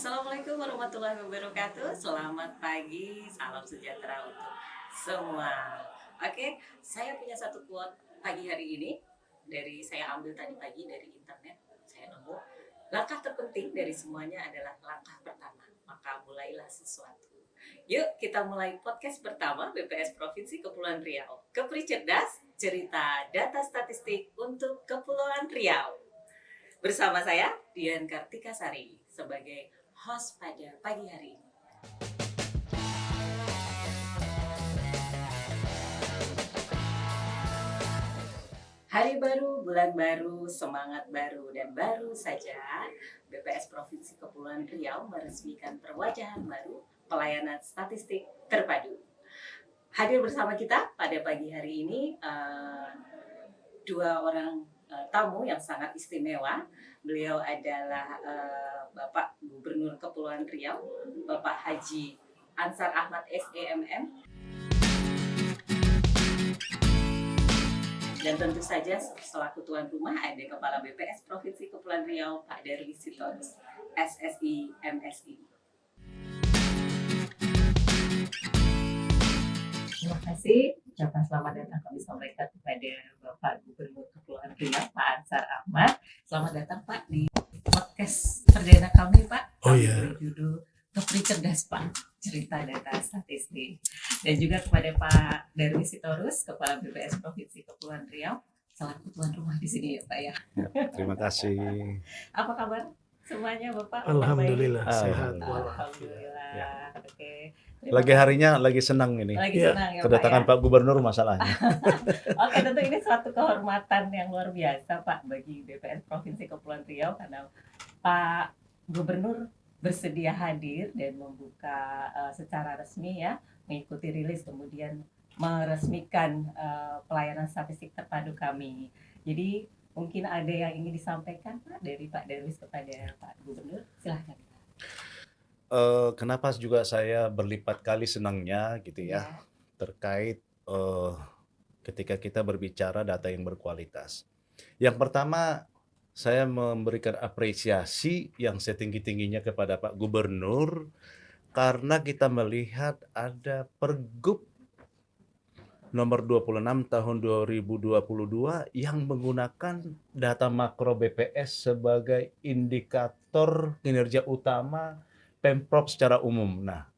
Assalamualaikum warahmatullahi wabarakatuh. Selamat pagi, salam sejahtera untuk semua. Oke, saya punya satu quote pagi hari ini saya ambil tadi pagi dari internet. Saya nemu langkah terpenting dari semuanya adalah langkah pertama. Maka mulailah sesuatu. Yuk kita mulai podcast pertama BPS Provinsi Kepulauan Riau. Kepri Cerdas, cerita data statistik untuk Kepulauan Riau. Bersama saya Dian Kartika Sari sebagai host pada pagi hari ini. Hari baru, bulan baru, semangat baru, dan baru saja BPS Provinsi Kepulauan Riau meresmikan perwajahan baru pelayanan statistik terpadu. Hadir bersama kita pada pagi hari ini dua orang tamu yang sangat istimewa. Beliau adalah Bapak Gubernur Kepulauan Riau, Bapak Haji Ansar Ahmad SEMM. Dan tentu saja selaku tuan rumah ada Kepala BPS Provinsi Kepulauan Riau, Pak Darwis Sitorus, SSI MSI. Terima kasih. Ucapan selamat datang kami sampaikan kepada Bapak Gubernur Kepulauan Riau, Pak Ansar Ahmad. Selamat datang Pak di podcast perdana kami Pak. Berjudul Kepri Cerdas Pak, cerita data statistik. Dan juga kepada Pak Darwis Sitorus, Kepala BPS Provinsi Kepulauan Riau, selaku tuan rumah di sini ya Pak ya. Terima kasih. Apa kabar semuanya Bapak? Alhamdulillah sehat. Alhamdulillah. Ya. Oke. Lagi harinya lagi senang ini. Lagi senang ya Kedatangan Pak Gubernur masalahnya. Oke, tentu ini suatu kehormatan yang luar biasa Pak bagi BPS Provinsi Kepulauan Riau karena Pak Gubernur bersedia hadir dan membuka secara resmi ya, mengikuti rilis kemudian meresmikan pelayanan statistik terpadu kami. Jadi mungkin ada yang ingin disampaikan Pak dari Pak Darwis kepada Pak Gubernur, silahkan. Kenapa juga saya berlipat kali senangnya gitu ya, terkait ketika kita berbicara data yang berkualitas. Yang pertama, saya memberikan apresiasi yang setinggi-tingginya kepada Pak Gubernur karena kita melihat ada Pergub nomor 26 tahun 2022 yang menggunakan data makro BPS sebagai indikator kinerja utama Pemprov secara umum. Nah,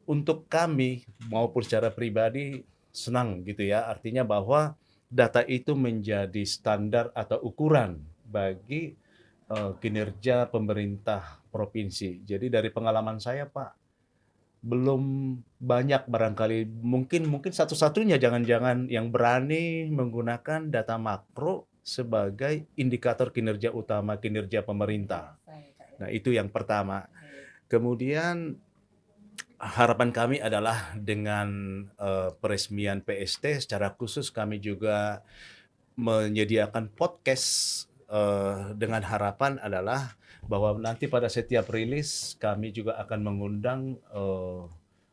untuk kami maupun secara pribadi senang gitu ya, artinya bahwa data itu menjadi standar atau ukuran bagi kinerja pemerintah provinsi. Jadi dari pengalaman saya Pak, belum banyak barangkali, mungkin satu-satunya jangan-jangan yang berani menggunakan data makro sebagai indikator kinerja utama kinerja pemerintah. Nah itu yang pertama. Kemudian harapan kami adalah dengan peresmian PST secara khusus kami juga menyediakan podcast dengan harapan adalah bahwa nanti pada setiap rilis kami juga akan mengundang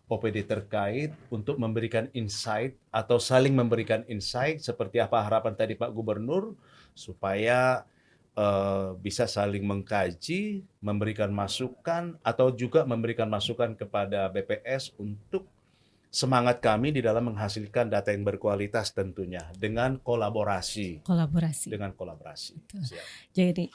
OPD terkait untuk memberikan insight atau saling memberikan insight seperti apa harapan tadi Pak Gubernur supaya bisa saling mengkaji, memberikan masukan atau juga memberikan masukan kepada BPS untuk semangat kami di dalam menghasilkan data yang berkualitas tentunya dengan kolaborasi. Dengan kolaborasi. Jadi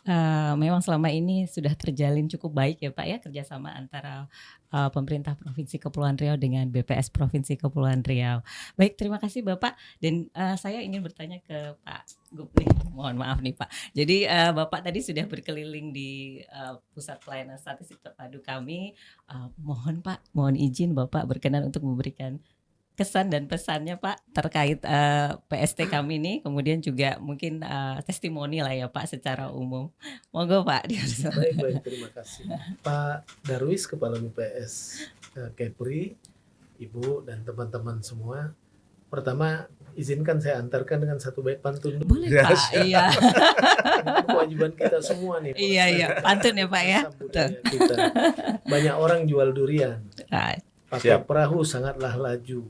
memang selama ini sudah terjalin cukup baik ya Pak ya kerjasama antara pemerintah Provinsi Kepulauan Riau dengan BPS Provinsi Kepulauan Riau. Baik, terima kasih Bapak. Dan saya ingin bertanya ke Pak Gubernur. Mohon maaf nih Pak. Jadi Bapak tadi sudah berkeliling di pusat pelayanan statistik terpadu kami. Mohon izin Bapak berkenan untuk memberikan kesan dan pesannya Pak terkait PST kami ini, kemudian juga mungkin testimoni lah ya Pak secara umum. Monggo Pak. Baik, terima kasih. Pak Darwis, Kepala BPS Kepri, Ibu dan teman-teman semua. Pertama, izinkan saya antarkan dengan satu bait pantun dulu. Boleh Pak, iya. Kewajiban kita semua nih. Iya, pantun ya Pak ya. Kita. Banyak orang jual durian. Pakai perahu sangatlah laju.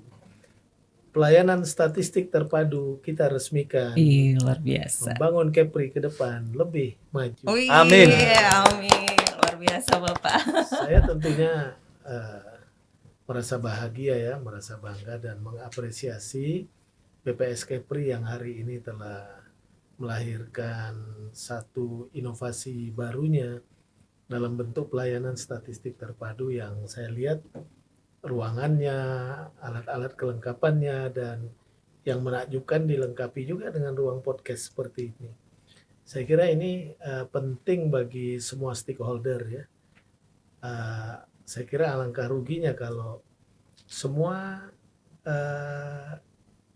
Pelayanan statistik terpadu kita resmikan. Luar biasa. Membangun Kepri ke depan lebih maju. Amin. Amin. Luar biasa Bapak. Saya tentunya merasa bahagia ya, merasa bangga dan mengapresiasi BPS Kepri yang hari ini telah melahirkan satu inovasi barunya dalam bentuk pelayanan statistik terpadu yang saya lihat ruangannya, alat-alat kelengkapannya, dan yang menakjubkan dilengkapi juga dengan ruang podcast seperti ini. Saya kira ini penting bagi semua stakeholder ya. Saya kira alangkah ruginya kalau semua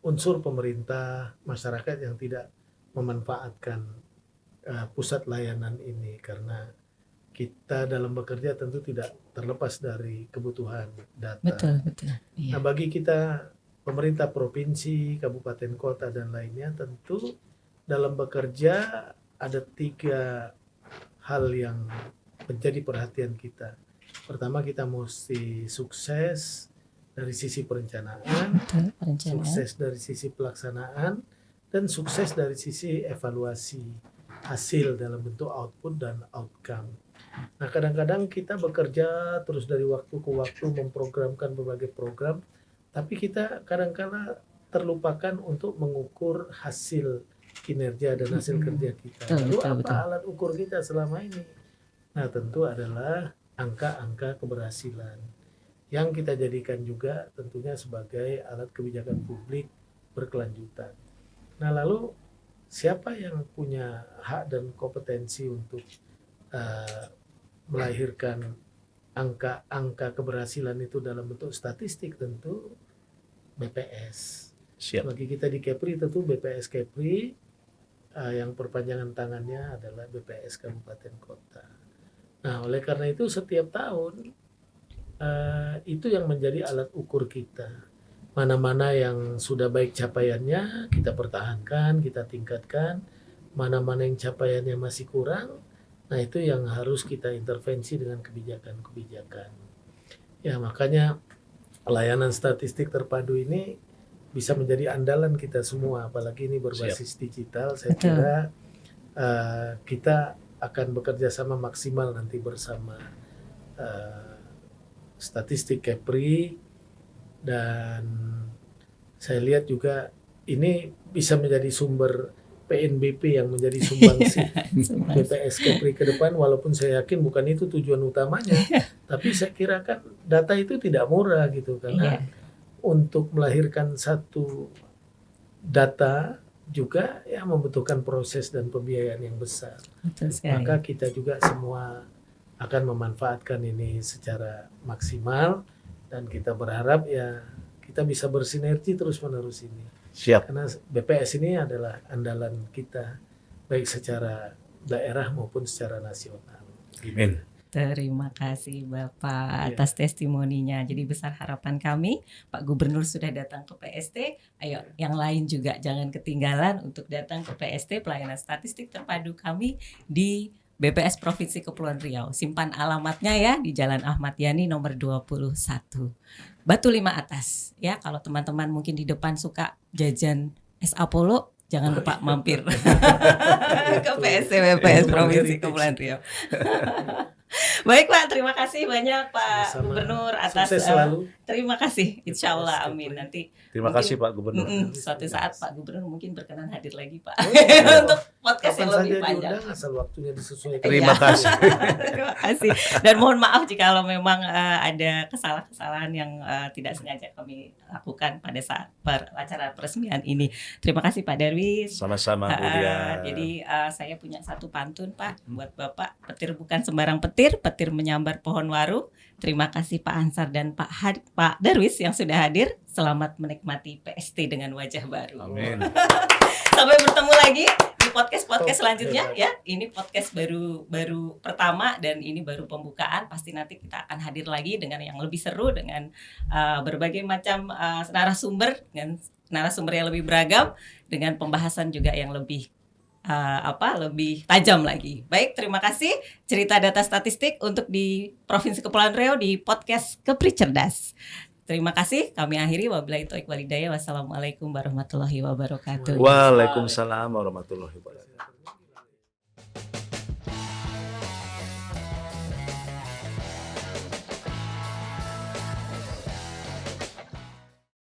unsur pemerintah, masyarakat yang tidak memanfaatkan pusat layanan ini, karena kita dalam bekerja tentu tidak terlepas dari kebutuhan data. Betul. Iya. Nah, bagi kita pemerintah provinsi, kabupaten kota dan lainnya, tentu dalam bekerja ada 3 hal yang menjadi perhatian kita. Pertama, kita mesti sukses dari sisi perencanaan, Betul, perencanaan. sukses dari sisi pelaksanaan, dan sukses dari sisi evaluasi hasil dalam bentuk output dan outcome. Nah, kadang-kadang kita bekerja terus dari waktu ke waktu memprogramkan berbagai program, tapi kita kadang-kala terlupakan untuk mengukur hasil kinerja dan hasil kerja kita. Lalu apa alat ukur kita selama ini? Nah, tentu adalah angka-angka keberhasilan yang kita jadikan juga tentunya sebagai alat kebijakan publik berkelanjutan. Nah, lalu siapa yang punya hak dan kompetensi untuk melahirkan angka-angka keberhasilan itu dalam bentuk statistik? Tentu BPS. Siap. Bagi kita di Kepri tentu BPS Kepri yang perpanjangan tangannya adalah BPS Kabupaten Kota. Nah, oleh karena itu setiap tahun itu yang menjadi alat ukur kita. Mana-mana yang sudah baik capaiannya kita pertahankan, kita tingkatkan. Mana-mana yang capaiannya masih kurang, nah itu yang harus kita intervensi dengan kebijakan-kebijakan. Ya, makanya layanan statistik terpadu ini bisa menjadi andalan kita semua, apalagi ini berbasis digital. Saya kira kita akan bekerja sama maksimal nanti bersama statistik Kepri, dan saya lihat juga ini bisa menjadi sumber PNBP yang menjadi sumbangsi BPS Kepri ke depan, walaupun saya yakin bukan itu tujuan utamanya, tapi saya kira kan data itu tidak murah gitu, karena untuk melahirkan satu data juga ya membutuhkan proses dan pembiayaan yang besar. Maka kita juga semua akan memanfaatkan ini secara maksimal, dan kita berharap ya kita bisa bersinergi terus-menerus ini. Siap. Karena BPS ini adalah andalan kita baik secara daerah maupun secara nasional. Amin. Terima kasih Bapak atas testimoninya. Jadi besar harapan kami, Pak Gubernur sudah datang ke PST. Ayo yang lain juga jangan ketinggalan untuk datang ke PST, pelayanan statistik terpadu kami di BPS Provinsi Kepulauan Riau. Simpan alamatnya ya di Jalan Ahmad Yani nomor 21. Batu 5 atas. Ya, kalau teman-teman mungkin di depan suka jajan es Apollo, jangan lupa mampir ke PST BPS Provinsi Kepulauan Riau. Baik Pak, terima kasih banyak Pak Gubernur atas terima kasih. Insya Allah, amin. Nanti terima kasih Pak Gubernur. Suatu saat Pak Gubernur mungkin berkenan hadir lagi Pak untuk podcast yang lebih panjang. Asal waktunya disesuaikan. Terima kasih. Terima kasih. Dan mohon maaf jika memang ada kesalahan-kesalahan yang tidak sengaja kami lakukan pada saat acara peresmian ini. Terima kasih Pak Darwis. Sama-sama Bu Dian. Jadi saya punya satu pantun Pak buat Bapak. Petir bukan sembarang petir, petir menyambar pohon waru. Terima kasih Pak Ansar dan Pak Darwis yang sudah hadir. Selamat menikmati PST dengan wajah baru. Amin. Sampai bertemu lagi di podcast selanjutnya ya. Ini podcast baru pertama dan ini baru pembukaan. Pasti nanti kita akan hadir lagi dengan yang lebih seru, dengan berbagai macam narasumber, dengan narasumber yang lebih beragam, dengan pembahasan juga yang lebih lebih tajam lagi. Baik, terima kasih. Cerita data statistik untuk di Provinsi Kepulauan Riau di podcast Kepri Cerdas. Terima kasih. Kami akhiri. Wabillahi taufiq walhidayah. Wassalamualaikum warahmatullahi wabarakatuh. Waalaikumsalam warahmatullahi wabarakatuh.